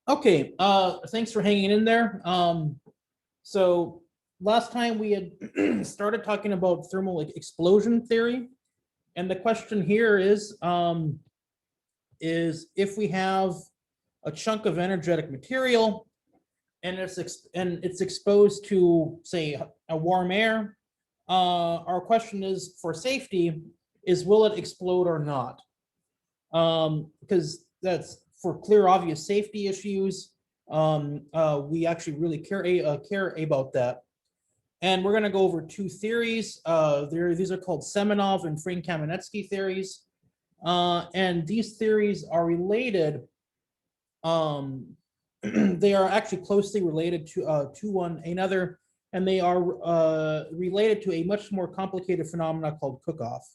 Okay, thanks for hanging in there. So last time we had started talking about thermal explosion theory, and the question here is if we have a chunk of energetic material and it's exposed to, say, a warm air, our question is for safety is will it explode or not? Because that's for clear, obvious safety issues. We actually really care about that. And we're going to go over two theories. These are called Semenov and Frank-Kamenetsky theories. And these theories are related. They are actually closely related to one another, and they are related to a much more complicated phenomena called cook-off.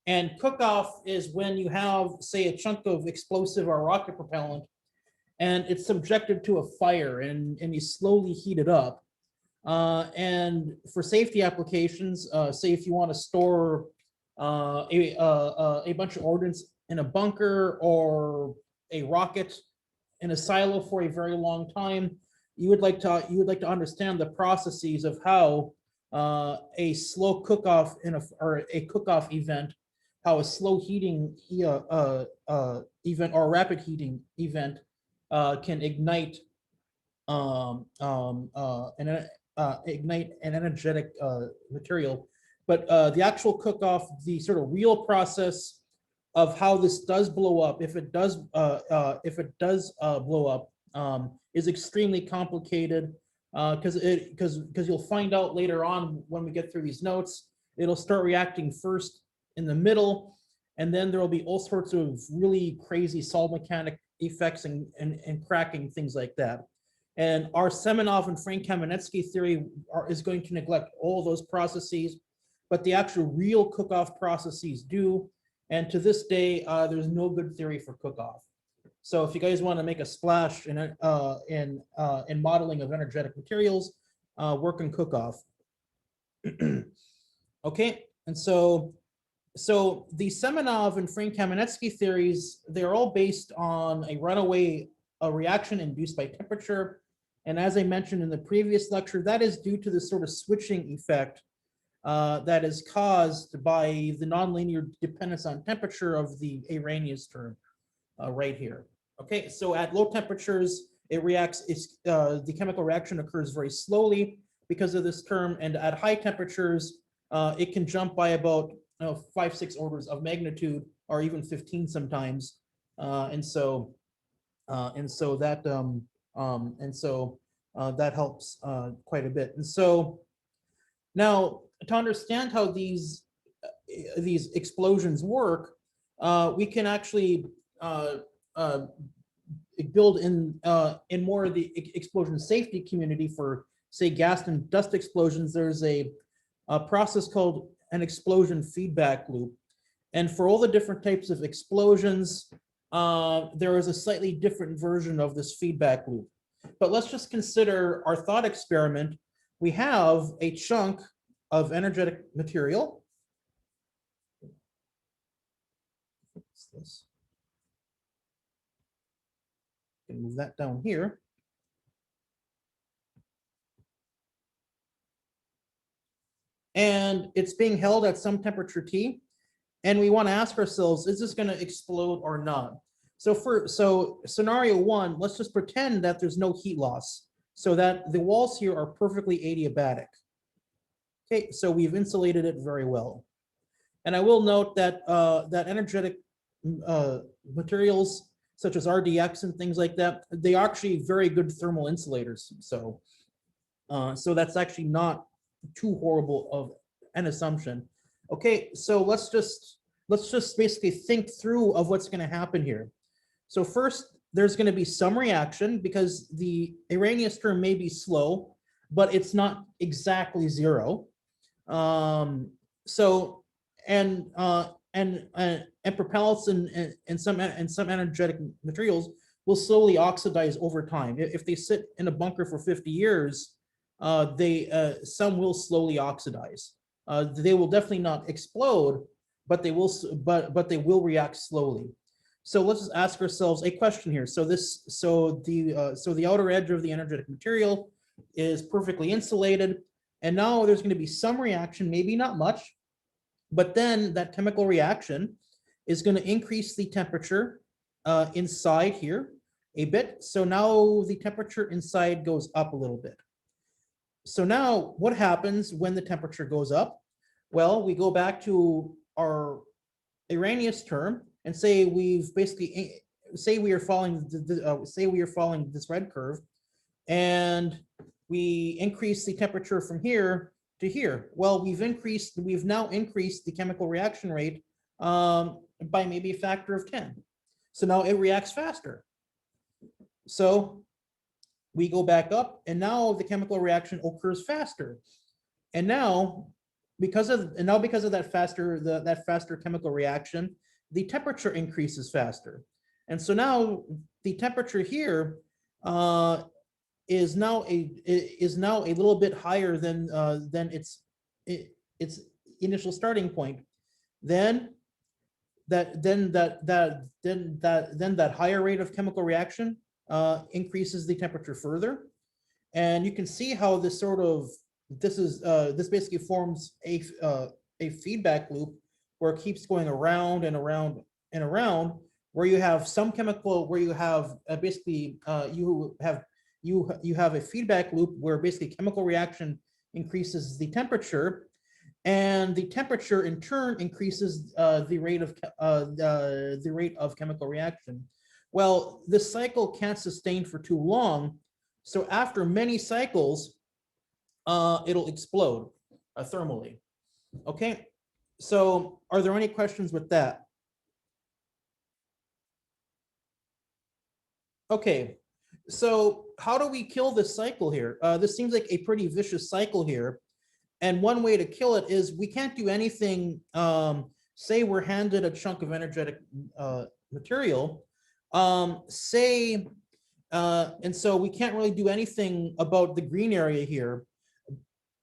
And cook-off is when you have, say, a chunk of explosive or rocket propellant, and it's subjected to a fire, and you slowly heat it up. And for safety applications, say if you want to store a bunch of ordnance in a bunker or a rocket in a silo for a very long time, you would like to understand the processes of how a slow cook-off or a cook-off event, how a slow heating event or rapid heating event can ignite ignite an energetic material. But the actual cook-off, the sort of real process of how this does blow up, if it does blow up, is extremely complicated because you'll find out later on when we get through these notes. It'll start reacting first in the middle, and then there will be all sorts of really crazy solid mechanic effects and cracking, things like that. And our Semenov and Frank-Kamenetsky theory is going to neglect all those processes, but the actual real cook-off processes do. And to this day, there's no good theory for cook-off. So if you guys want to make a splash in modeling of energetic materials, work on cook-off. Okay, and so the Semenov and Frank-Kamenetsky theories, they're all based on a runaway reaction induced by temperature. And as I mentioned in the previous lecture, that is due to the sort of switching effect that is caused by the nonlinear dependence on temperature of the Arrhenius term right here. Okay, so at low temperatures, it reacts, the chemical reaction occurs very slowly because of this term, and at high temperatures, it can jump by about 5-6 orders of magnitude, or even 15 sometimes, and so that helps quite a bit. And so now to understand how these explosions work, we can actually build in more of the explosion safety community for, say, gas and dust explosions. There's a process called an explosion feedback loop. And for all the different types of explosions, there is a slightly different version of this feedback loop. But let's just consider our thought experiment. We have a chunk of energetic material. What's this? Can move that down here. And it's being held at some temperature T. And we want to ask ourselves, is this going to explode or not? So scenario one, let's just pretend that there's no heat loss, so that the walls here are perfectly adiabatic. Okay, so we've insulated it very well. And I will note that that energetic materials such as RDX and things like that, they are actually very good thermal insulators. So that's actually not too horrible of an assumption. Okay, so let's just basically think through of what's going to happen here. So first, there's going to be some reaction because the Arrhenius term may be slow, but it's not exactly zero. So and propellants and some energetic materials will slowly oxidize over time. If they sit in a bunker for 50 years, some will slowly oxidize. They will definitely not explode, but they will react slowly. So let's just ask ourselves a question here. So the outer edge of the energetic material is perfectly insulated, and now there's going to be some reaction, maybe not much, but then that chemical reaction is going to increase the temperature inside here a bit. So now the temperature inside goes up a little bit. So now what happens when the temperature goes up? Well, we go back to our Arrhenius term and say we've basically say we are following this red curve, and we increase the temperature from here to here. Well, we've now increased the chemical reaction rate by maybe a factor of 10. So now it reacts faster. So we go back up, and now the chemical reaction occurs faster. And now, because of that faster chemical reaction, the temperature increases faster. And so now the temperature here is now a little bit higher than its initial starting point. Then that higher rate of chemical reaction increases the temperature further, and you can see how this basically forms a feedback loop where it keeps going around and around and around, where you have some chemical, where you have you have a feedback loop where basically chemical reaction increases the temperature, and the temperature in turn increases the rate of chemical reaction. Well, this cycle can't sustain for too long, so after many cycles, it'll explode thermally. Okay, so are there any questions with that? Okay, so how do we kill this cycle here? This seems like a pretty vicious cycle here. And one way to kill it is we can't do anything. Say we're handed a chunk of energetic material, and so we can't really do anything about the green area here,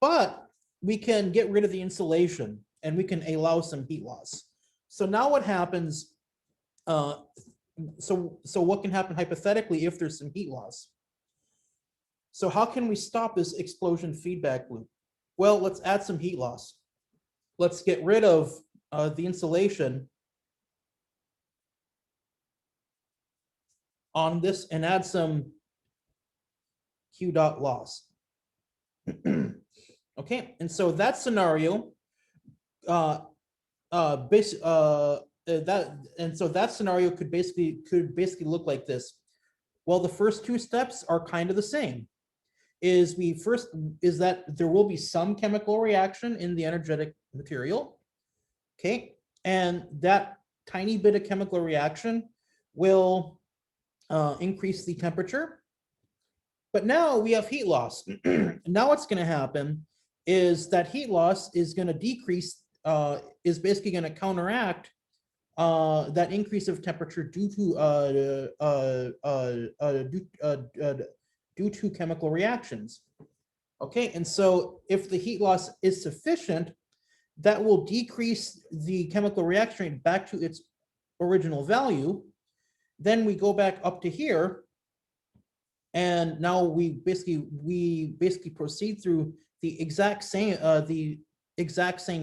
but we can get rid of the insulation and we can allow some heat loss. So now what happens? So what can happen hypothetically if there's some heat loss? So how can we stop this explosion feedback loop? Well, let's add some heat loss. Let's get rid of the insulation on this and add some Q dot loss. Okay, and so that scenario, that scenario could basically look like this. Well, the first two steps are kind of the same. Is that there will be some chemical reaction in the energetic material, okay, and that tiny bit of chemical reaction will increase the temperature. But now we have heat loss. Now what's going to happen is that heat loss is going to decrease, is basically going to counteract that increase of temperature due to chemical reactions. Okay, and so if the heat loss is sufficient, that will decrease the chemical reaction rate back to its original value. Then we go back up to here, and now we basically proceed through the exact same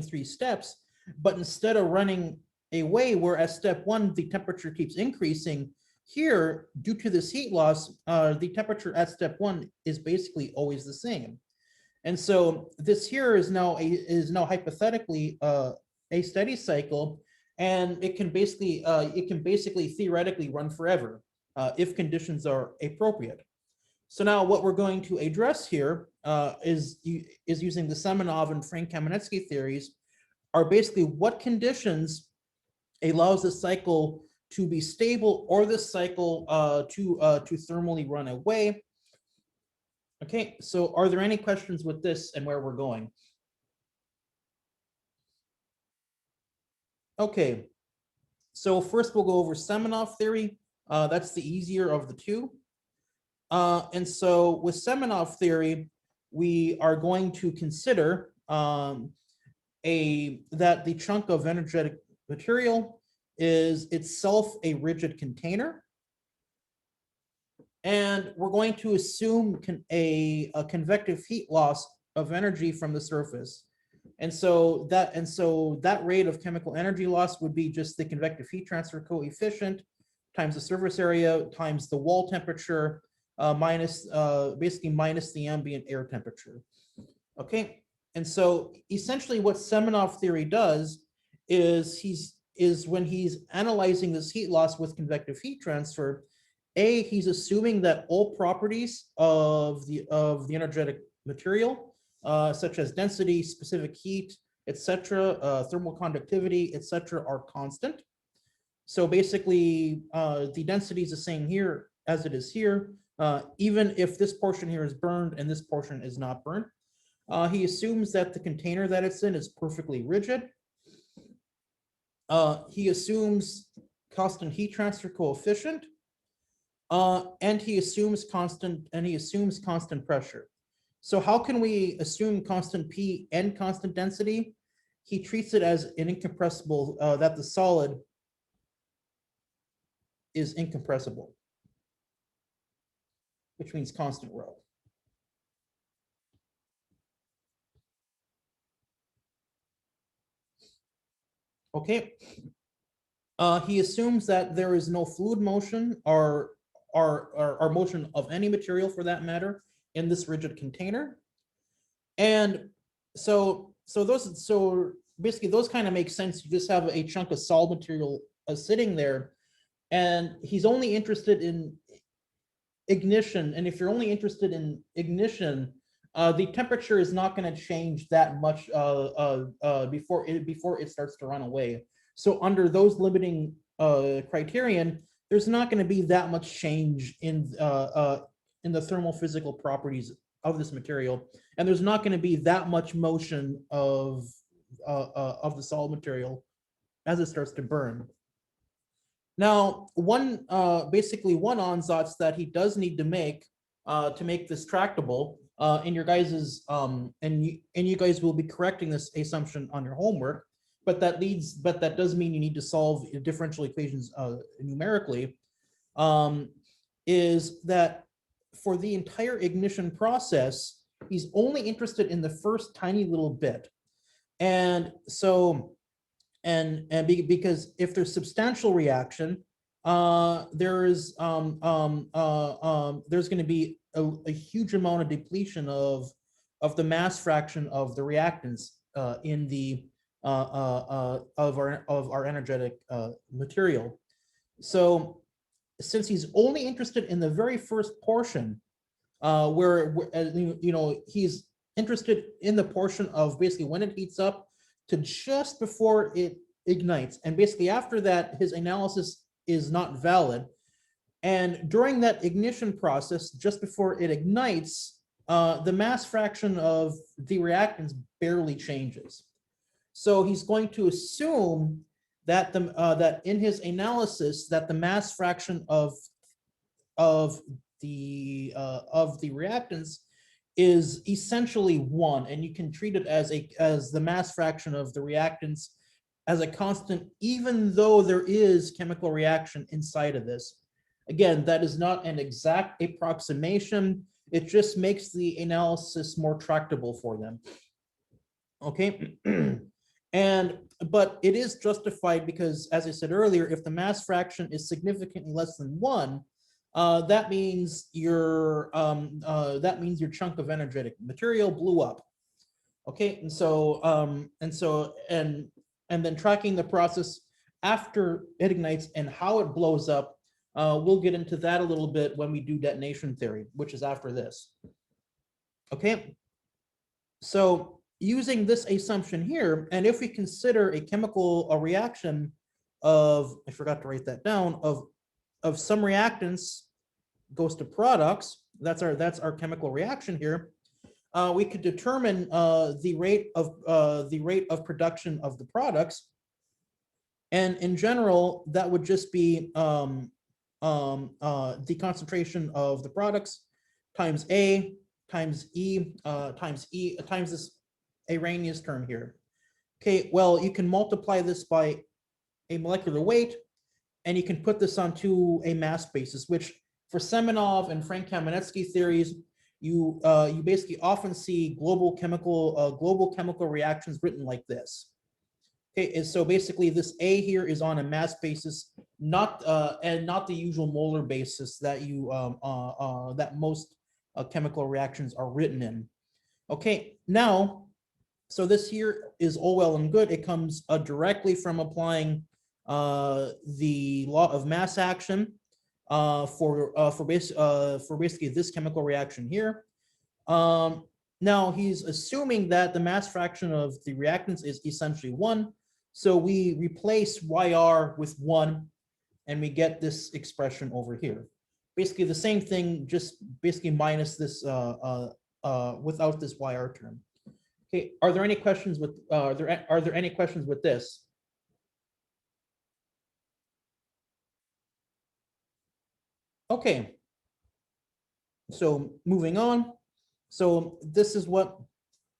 three steps, but instead of running away where at step one the temperature keeps increasing, here due to this heat loss, the temperature at step one is basically always the same. And so this here is now hypothetically a steady cycle, and it can basically theoretically run forever if conditions are appropriate. So now what we're going to address here is using the Semenov and Frank Kamenetsky theories, are basically what conditions allows the cycle to be stable or this cycle to thermally run away. Okay, so are there any questions with this and where we're going? Okay, so first we'll go over Semenov theory. That's the easier of the two. And so with Semenov theory, we are going to consider that the chunk of energetic material is itself a rigid container. And we're going to assume a convective heat loss of energy from the surface. And so that rate of chemical energy loss would be just the convective heat transfer coefficient times the surface area times the wall temperature basically minus the ambient air temperature. Okay, and so essentially what Semenov theory does is when he's analyzing this heat loss with convective heat transfer, he's assuming that all properties of the energetic material, such as density, specific heat, etc., thermal conductivity, etc., are constant. So basically, the density is the same here as it is here, even if this portion here is burned and this portion is not burned. He assumes that the container that it's in is perfectly rigid. He assumes constant heat transfer coefficient, and he assumes constant pressure. So how can we assume constant P and constant density? He treats it as an incompressible, that the solid is incompressible, which means constant rho. Okay. He assumes that there is no fluid motion or motion of any material for that matter in this rigid container. And so basically those kind of make sense. You just have a chunk of solid material sitting there, and he's only interested in ignition. And if you're only interested in ignition, the temperature is not going to change that much before it starts to run away. So under those limiting criterion, there's not going to be that much change in the thermal physical properties of this material, and there's not going to be that much motion of the solid material as it starts to burn. Now, basically one ansatz that he does need to make this tractable, in your guys's and you guys will be correcting this assumption on your homework, but that does mean you need to solve differential equations numerically, is that for the entire ignition process, he's only interested in the first tiny little bit. And so because if there's substantial reaction, there's going to be a huge amount of depletion of the mass fraction of the reactants in the of our energetic material. So since he's only interested in the very first portion, where he's interested in the portion of basically when it heats up to just before it ignites, and basically after that his analysis is not valid. And during that ignition process, just before it ignites, the mass fraction of the reactants barely changes. So he's going to assume that that in his analysis that the mass fraction of the reactants is essentially 1, and you can treat it as the mass fraction of the reactants as a constant, even though there is chemical reaction inside of this. Again, that is not an exact approximation. It just makes the analysis more tractable for them. Okay. But it is justified because, as I said earlier, if the mass fraction is significantly less than 1, that means your chunk of energetic material blew up. Okay, and then tracking the process after it ignites and how it blows up, we'll get into that a little bit when we do detonation theory, which is after this. Okay, so using this assumption here, and if we consider a reaction of, I forgot to write that down, of some reactants goes to products, that's our chemical reaction here, we could determine the rate of production of the products, and in general that would just be the concentration of the products times A times E times this Arrhenius term here. Okay, well, you can multiply this by a molecular weight, and you can put this onto a mass basis, which for Semenov and Frank Kamenetsky theories, you basically often see global chemical reactions written like this. Okay, and so basically this A here is on a mass basis, not and not the usual molar basis that that most chemical reactions are written in. Okay, now, so this here is all well and good. It comes directly from applying the law of mass action for basically this chemical reaction here. Now he's assuming that the mass fraction of the reactants is essentially 1. So we replace YR with 1, and we get this expression over here. Basically the same thing, just basically minus this without this YR term. Okay, are there any questions with are there any questions with this? Okay, so moving on. So this is what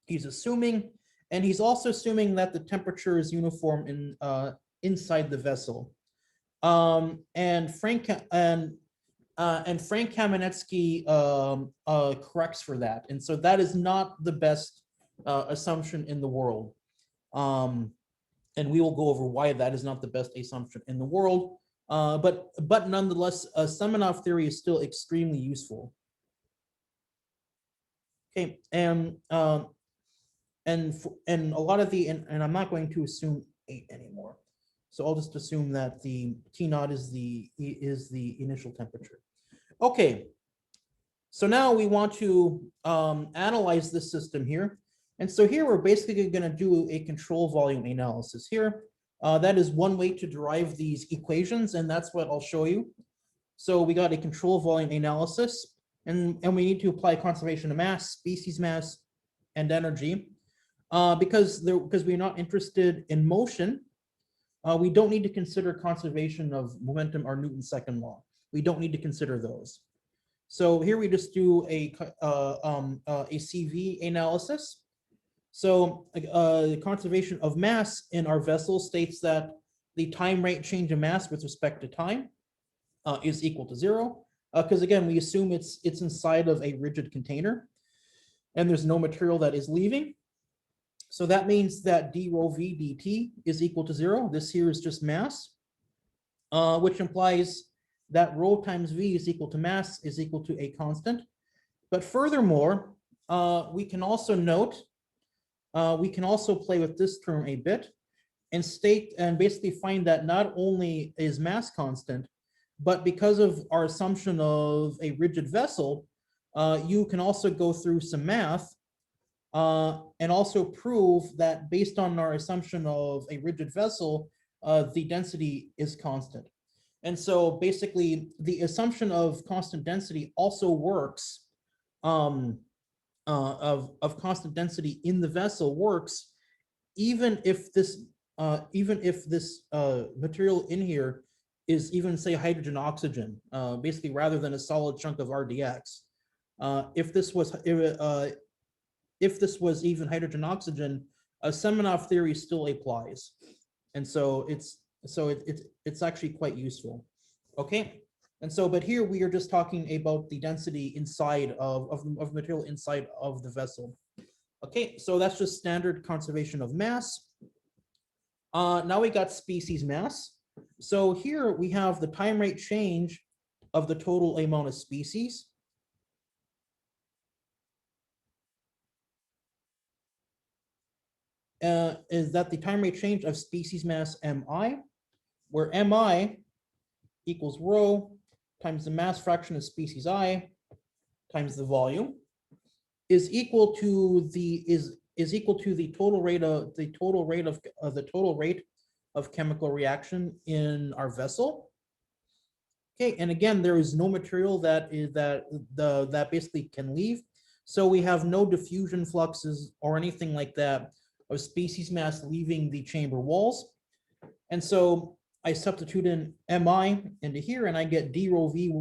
he's assuming, and he's also assuming that the temperature is uniform in inside the vessel. And Frank Kamenetsky corrects for that, and so that is not the best assumption in the world. And we will go over why that is not the best assumption in the world. But nonetheless, Semenov theory is still extremely useful. Okay, and a lot of the and I'm not going to assume 8 anymore. So I'll just assume that the T naught is the initial temperature. Okay, so now we want to analyze this system here. And so here we're basically going to do a control volume analysis here. That is one way to derive these equations, and that's what I'll show you. So we got a control volume analysis, and we need to apply conservation of mass, species mass, and energy. Because we're not interested in motion, we don't need to consider conservation of momentum or Newton's second law. We don't need to consider those. So here we just do a CV analysis. So the conservation of mass in our vessel states that the time rate change of mass with respect to time is equal to 0. Because again, we assume it's inside of a rigid container and there's no material that is leaving. So that means that d rho v dt is equal to 0. This here is just mass, which implies that rho times v is equal to mass is equal to a constant. But furthermore, we can also note, we can also play with this term a bit and state and basically find that not only is mass constant, but because of our assumption of a rigid vessel, you can also go through some math and also prove that based on our assumption of a rigid vessel, the density is constant. And so basically the assumption of constant density also works, of constant density in the vessel works, even if this material in here is even say hydrogen oxygen, basically rather than a solid chunk of RDX. If this was even hydrogen oxygen, Semenov theory still applies, and so it's actually quite useful. Okay, and so but here we are just talking about the density inside of material inside of the vessel. Okay, so that's just standard conservation of mass. Now we got species mass. So here we have the time rate change of the total amount of species. Is that the time rate change of species mass mi, where mi equals rho times the mass fraction of species I times the volume is equal to the total rate of chemical reaction in our vessel. Okay, and again, there is no material that basically can leave, so we have no diffusion fluxes or anything like that of species mass leaving the chamber walls. And so I substitute in mi into here, and I get d rho v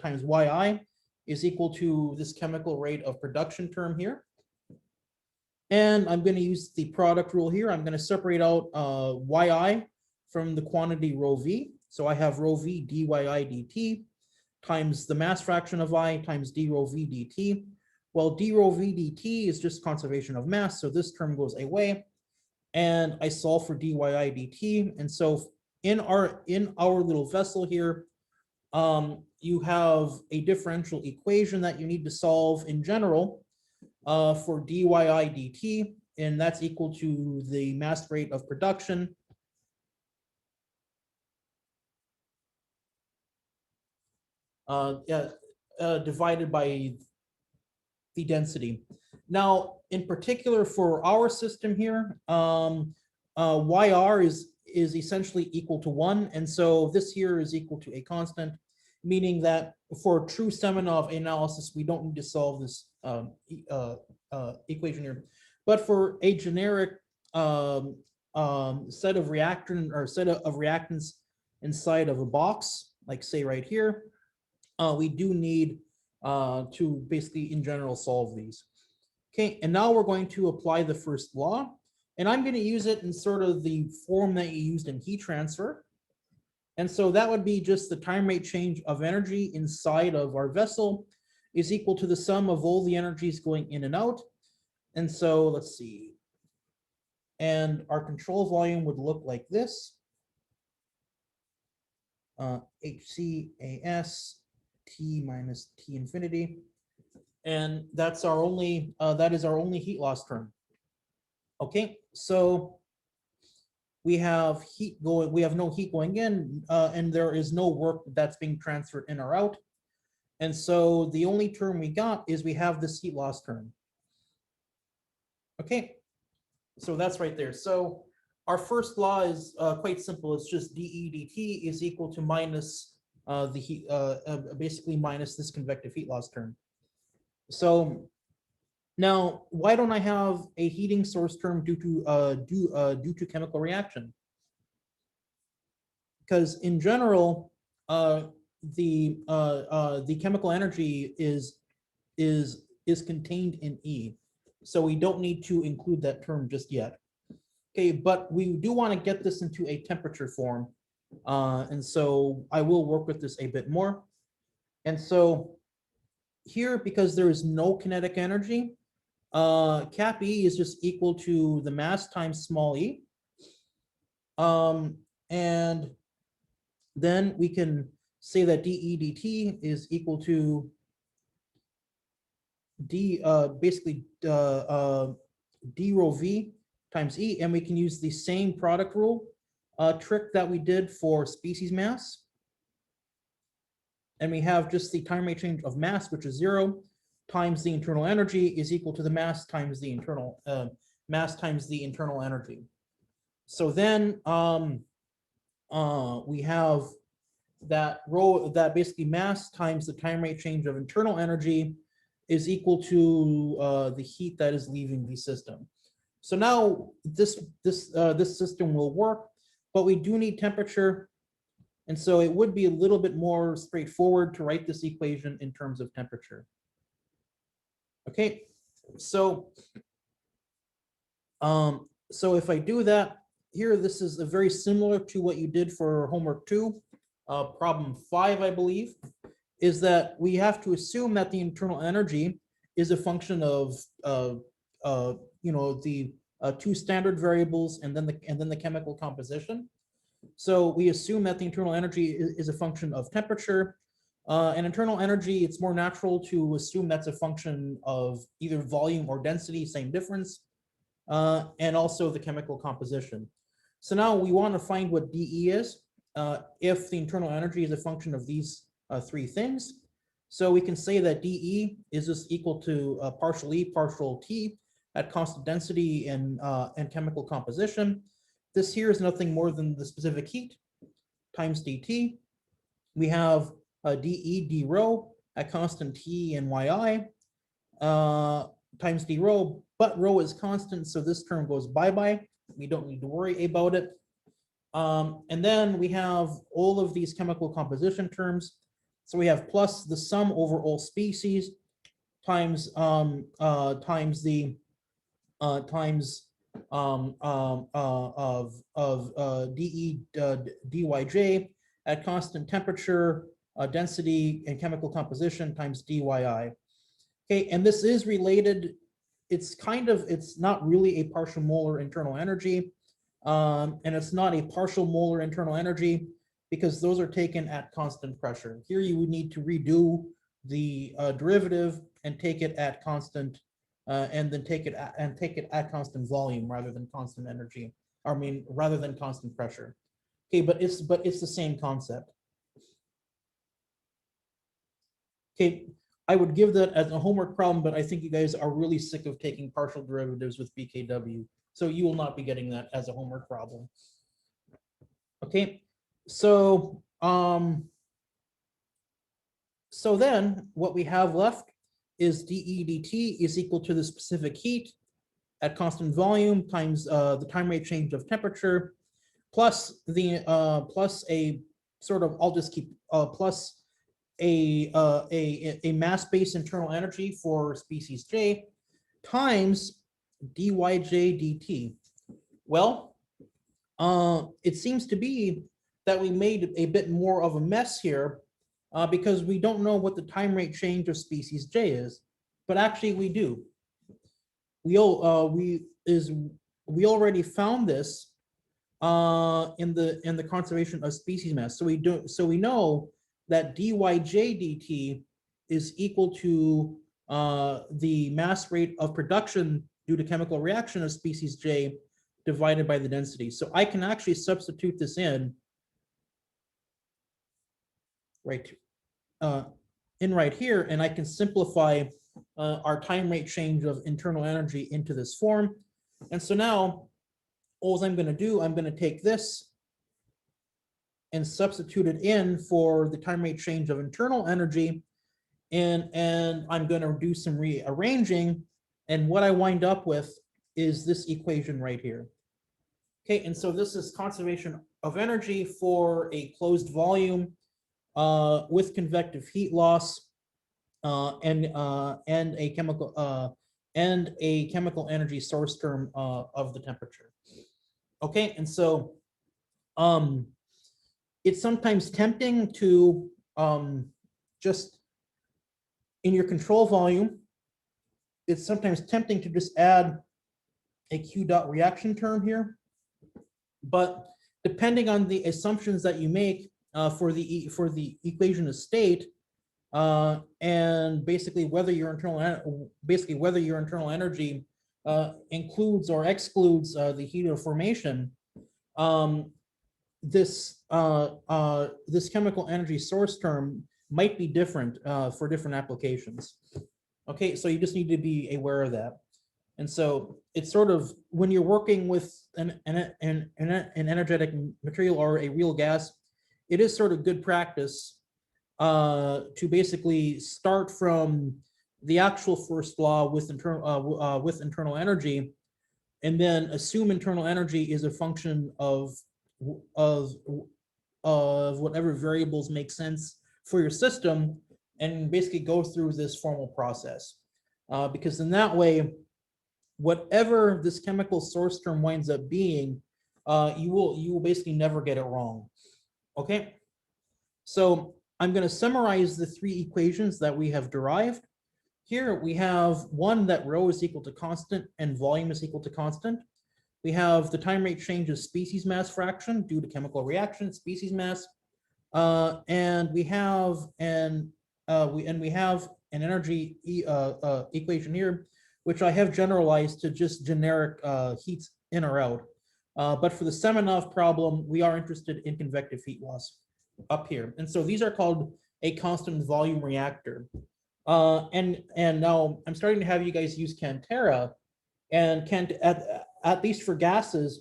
times yi is equal to this chemical rate of production term here. And I'm going to use the product rule here. I'm going to separate out yi from the quantity rho v. So I have rho v dyi dt times the mass fraction of I times d rho v dt. Well, d rho v dt is just conservation of mass, so this term goes away. And I solve for dyi dt. And so in our little vessel here, you have a differential equation that you need to solve in general for dyi dt, and that's equal to the mass rate of production divided by the density. Now, in particular for our system here, YR is essentially equal to 1, and so this here is equal to a constant, meaning that for true Semenov analysis, we don't need to solve this equation here. But for a generic set of reactants inside of a box, like say right here, we do need to basically in general solve these. Okay, and now we're going to apply the first law, and I'm going to use it in sort of the form that you used in heat transfer. And so that would be just the time rate change of energy inside of our vessel is equal to the sum of all the energies going in and out. And so let's see. And our control volume would look like this. HCAS T minus T infinity. And that's our only, that is our only heat loss term. Okay, so we have heat going, we have no heat going in, and there is no work that's being transferred in or out. And so the only term we got is we have this heat loss term. Okay, so that's right there. So our first law is quite simple. It's just dE dt is equal to minus the heat, basically minus this convective heat loss term. So now, why don't I have a heating source term due to chemical reaction? Because in general, the chemical energy is contained in E, so we don't need to include that term just yet. Okay, but we do want to get this into a temperature form, and so I will work with this a bit more. And so here, because there is no kinetic energy, cap E is just equal to the mass times small e. And then we can say that dE dt is equal to basically d rho v times E, and we can use the same product rule trick that we did for species mass. And we have just the time rate change of mass, which is 0, times the internal energy is equal to the mass times the internal energy. So then we have that rho, that basically mass times the time rate change of internal energy is equal to the heat that is leaving the system. So now this system will work, but we do need temperature. And so it would be a little bit more straightforward to write this equation in terms of temperature. Okay, so if I do that here, this is very similar to what you did for homework 2, problem 5, I believe, is that we have to assume that the internal energy is a function of the two standard variables and then the chemical composition. So we assume that the internal energy is a function of temperature. And internal energy, it's more natural to assume that's a function of either volume or density, same difference, and also the chemical composition. So now we want to find what dE is if the internal energy is a function of these three things. So we can say that dE is just equal to partial E partial T at constant density and chemical composition. This here is nothing more than the specific heat times dt. We have dE d rho at constant T and yi times d rho, but rho is constant, so this term goes bye-bye. We don't need to worry about it. And then we have all of these chemical composition terms. So we have plus the sum over all species times dyj at constant temperature, density, and chemical composition times dyi. Okay, and this is related. It's not really a partial molar internal energy, and it's not a partial molar internal energy because those are taken at constant pressure. Here you would need to redo the derivative and take it at constant, and then take it at constant volume rather than constant energy. I mean, rather than constant pressure. Okay, but it's the same concept. Okay, I would give that as a homework problem, but I think you guys are really sick of taking partial derivatives with BKW, so you will not be getting that as a homework problem. Okay, so so then what we have left is dE dt is equal to the specific heat at constant volume times the time rate change of temperature plus the plus a sort of, I'll just keep plus a mass-based internal energy for species J times dyj dt. Well, it seems to be that we made a bit more of a mess here because we don't know what the time rate change of species J is, but actually we do. We already found this in the conservation of species mass. So we know that dyj dt is equal to the mass rate of production due to chemical reaction of species J divided by the density. So I can actually substitute this in right here, and I can simplify our time rate change of internal energy into this form. And so now all I'm going to do, I'm going to take this and substitute it in for the time rate change of internal energy, and I'm going to do some rearranging, and what I wind up with is this equation right here. Okay, and so this is conservation of energy for a closed volume with convective heat loss and a chemical energy source term of the temperature. Okay, and so it's sometimes tempting to just in your control volume, it's sometimes tempting to just add a Q dot reaction term here, but depending on the assumptions that you make for the equation of state, and basically whether your internal energy includes or excludes the heat of formation, this chemical energy source term might be different for different applications. Okay, so you just need to be aware of that. And so it's sort of when you're working with an energetic material or a real gas, it is sort of good practice to basically start from the actual first law with internal energy, and then assume internal energy is a function of whatever variables make sense for your system, and basically go through this formal process. Because in that way, whatever this chemical source term winds up being, you will basically never get it wrong. Okay, so I'm going to summarize the three equations that we have derived. Here we have one that rho is equal to constant and volume is equal to constant. We have the time rate change of species mass fraction due to chemical reaction, species mass, and we have an energy equation here, which I have generalized to just generic heats in or out. But for the Semenov problem, we are interested in convective heat loss up here, and so these are called a constant volume reactor. And now I'm starting to have you guys use Cantera, and at least for gases,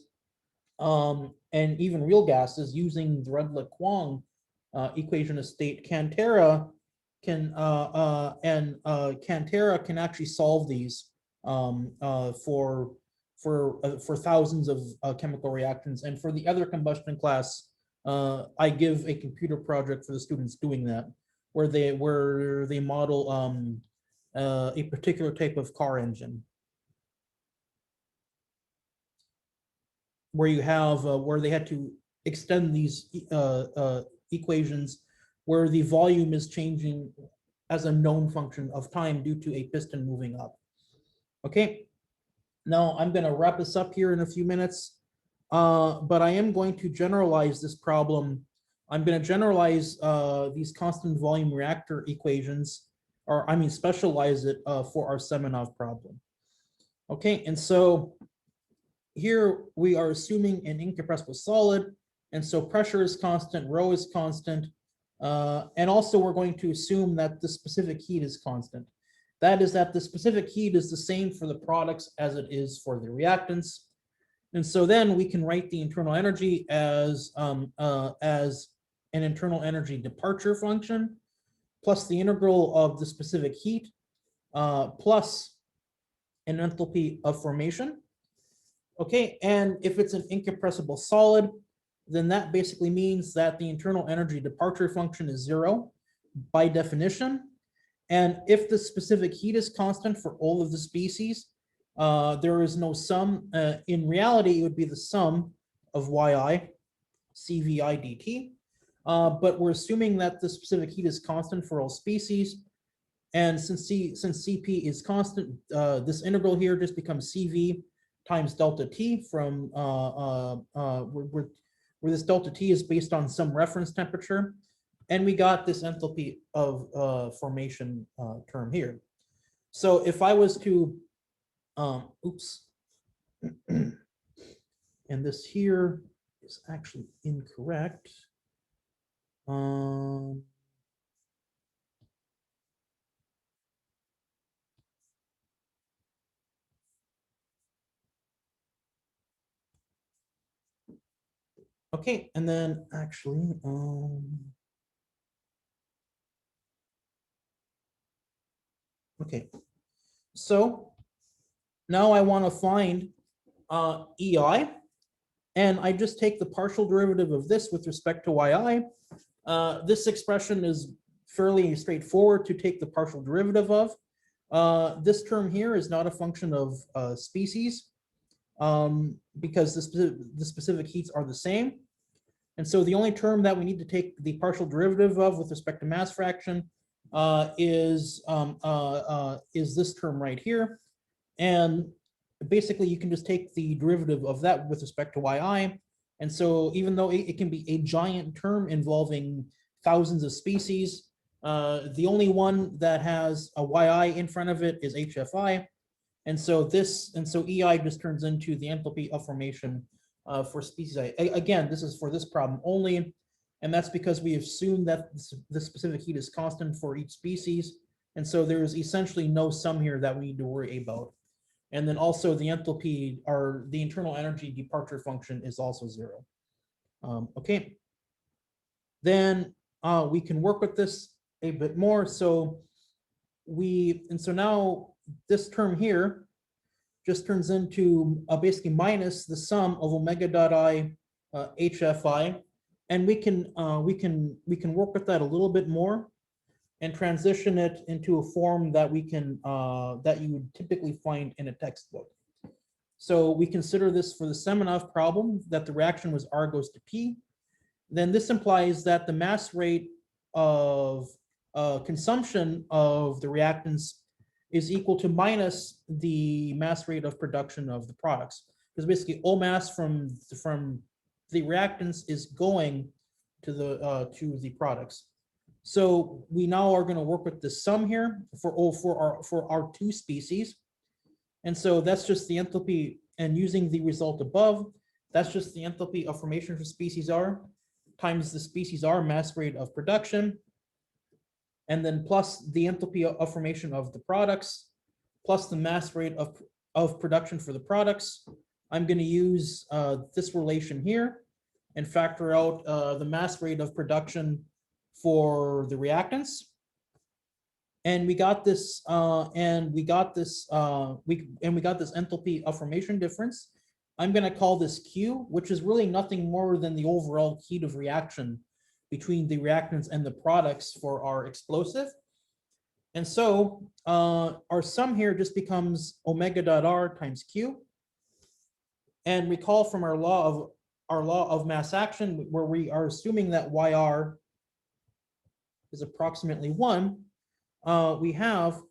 and even real gases, using the Rudlick-Kwong equation of state, Cantera can actually solve these for thousands of chemical reactions. And for the other combustion class, I give a computer project for the students doing that, where they model a particular type of car engine. where you have where they had to extend these equations where the volume is changing as a known function of time due to a piston moving up. Okay, now I'm going to wrap this up here in a few minutes, but I am going to generalize this problem. I'm going to generalize these constant volume reactor equations, or I mean specialize it for our Semenov problem. Okay, and so here we are assuming an incompressible solid, and so pressure is constant, rho is constant, and also we're going to assume that the specific heat is constant. That is that the specific heat is the same for the products as it is for the reactants. And so then we can write the internal energy as an internal energy departure function plus the integral of the specific heat plus an enthalpy of formation. Okay, and if it's an incompressible solid, then that basically means that the internal energy departure function is 0 by definition. And if the specific heat is constant for all of the species, there is no sum. In reality, it would be the sum of yi Cvi dt. But we're assuming that the specific heat is constant for all species. And since Cp is constant, this integral here just becomes Cv times delta T from where this delta T is based on some reference temperature. And we got this enthalpy of formation term here. So if I was to, oops, and this here is actually incorrect. Okay, and then actually, okay, so now I want to find EI, and I just take the partial derivative of this with respect to yi. This expression is fairly straightforward to take the partial derivative of. This term here is not a function of species because the specific heats are the same. And so the only term that we need to take the partial derivative of with respect to mass fraction is this term right here. And basically you can just take the derivative of that with respect to yi. And so even though it can be a giant term involving thousands of species, the only one that has a yi in front of it is HFI. And so EI just turns into the enthalpy of formation for species I. Again, this is for this problem only, and that's because we assume that the specific heat is constant for each species. And so there's essentially no sum here that we need to worry about. And then also the enthalpy, or the internal energy departure function, is also 0. Okay. Then we can work with this a bit more. So now this term here just turns into basically minus the sum of omega dot I HFI, and we can work with that a little bit more and transition it into a form that we can that you would typically find in a textbook. So we consider this for the Semenov problem that the reaction was R goes to P. Then this implies that the mass rate of consumption of the reactants is equal to minus the mass rate of production of the products, because basically all mass from the reactants is going to the products. So we now are going to work with the sum here for our two species, and so that's just the enthalpy. And using the result above, that's just the enthalpy of formation for species R times the species R mass rate of production, and then plus the enthalpy of formation of the products, plus the mass rate of production for the products. I'm going to use this relation here and factor out the mass rate of production for the reactants. And we got this, we got this enthalpy of formation difference. I'm going to call this Q, which is really nothing more than the overall heat of reaction between the reactants and the products for our explosive. And so our sum here just becomes omega dot R times Q. And recall from our law of mass action, where we are assuming that YR is approximately 1, we have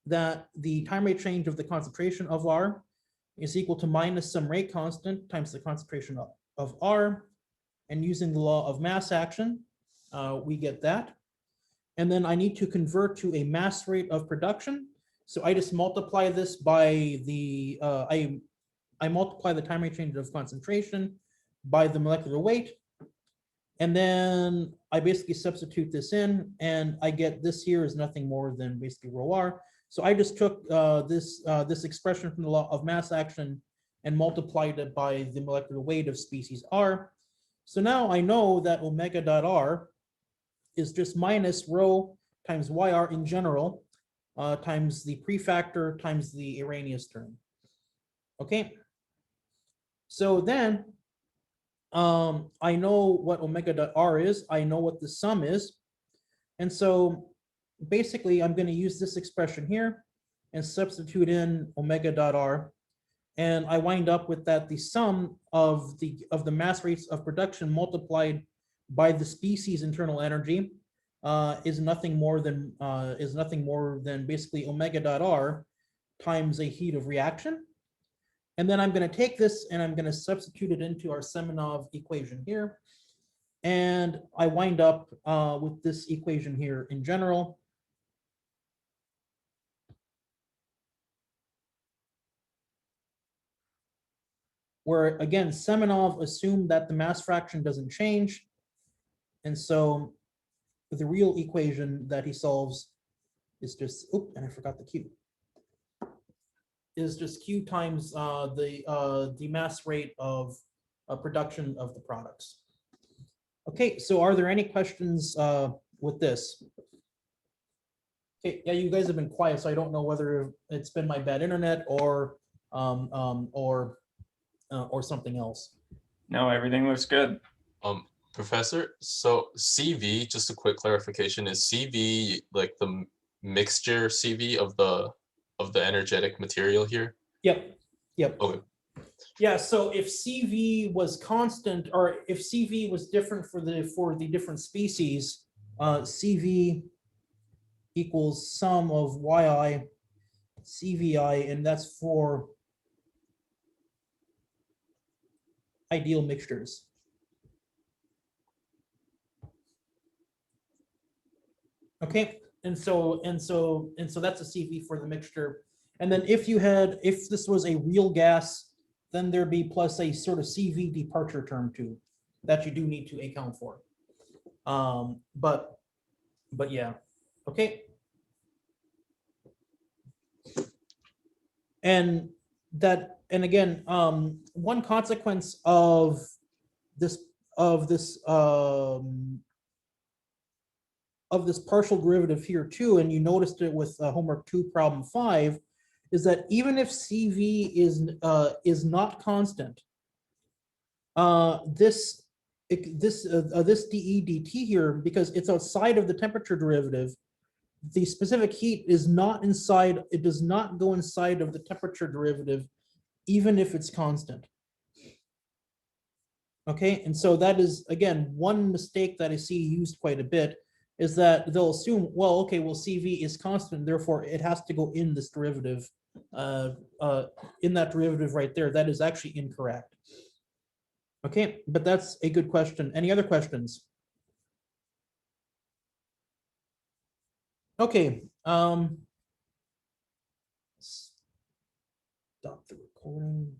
that the time rate change of the concentration of R is equal to minus some rate constant times the concentration of R. And using the law of mass action, we get that. And then I need to convert to a mass rate of production. So I just multiply this by the, I multiply the time rate change of concentration by the molecular weight. And then I basically substitute this in, and I get this here is nothing more than basically rho R. So I just took this expression from the law of mass action and multiplied it by the molecular weight of species R. So now I know that omega dot R is just minus rho times YR in general times the prefactor times the Arrhenius term. Okay. So then I know what omega dot R is. I know what the sum is. And so basically I'm going to use this expression here and substitute in omega dot R. And I wind up with that the sum of the mass rates of production multiplied by the species internal energy is nothing more than basically omega dot R times a heat of reaction. And then I'm going to take this and I'm going to substitute it into our Semenov equation here. And I wind up with this equation here in general. Where again, Semenov assumed that the mass fraction doesn't change. And so the real equation that he solves is just, oh, and I forgot the Q. Is just Q times the mass rate of production of the products. Okay, so are there any questions with this? Okay, yeah, you guys have been quiet, so I don't know whether it's been my bad internet or something else. No, everything looks good. Professor, so CV, just a quick clarification, is CV like the mixture CV of the energetic material here? Yep. Okay. Yeah, so if CV was constant, or if CV was different for the different species, CV equals sum of YI CVI, and that's for ideal mixtures. Okay, and so that's a CV for the mixture. And then if this was a real gas, then there'd be plus a sort of CV departure term too, that you do need to account for. But yeah, okay. And again, one consequence of this partial derivative here too, and you noticed it with homework 2 problem 5, is that even if CV is not constant, this dE dt here, because it's outside of the temperature derivative, the specific heat is not inside, it does not go inside of the temperature derivative, even if it's constant. Okay, and so that is, again, one mistake that I see used quite a bit, is that they'll assume, well, okay, well, CV is constant, therefore it has to go in this derivative, in that derivative right there. That is actually incorrect. Okay, but that's a good question. Any other questions? Okay, stop the recording.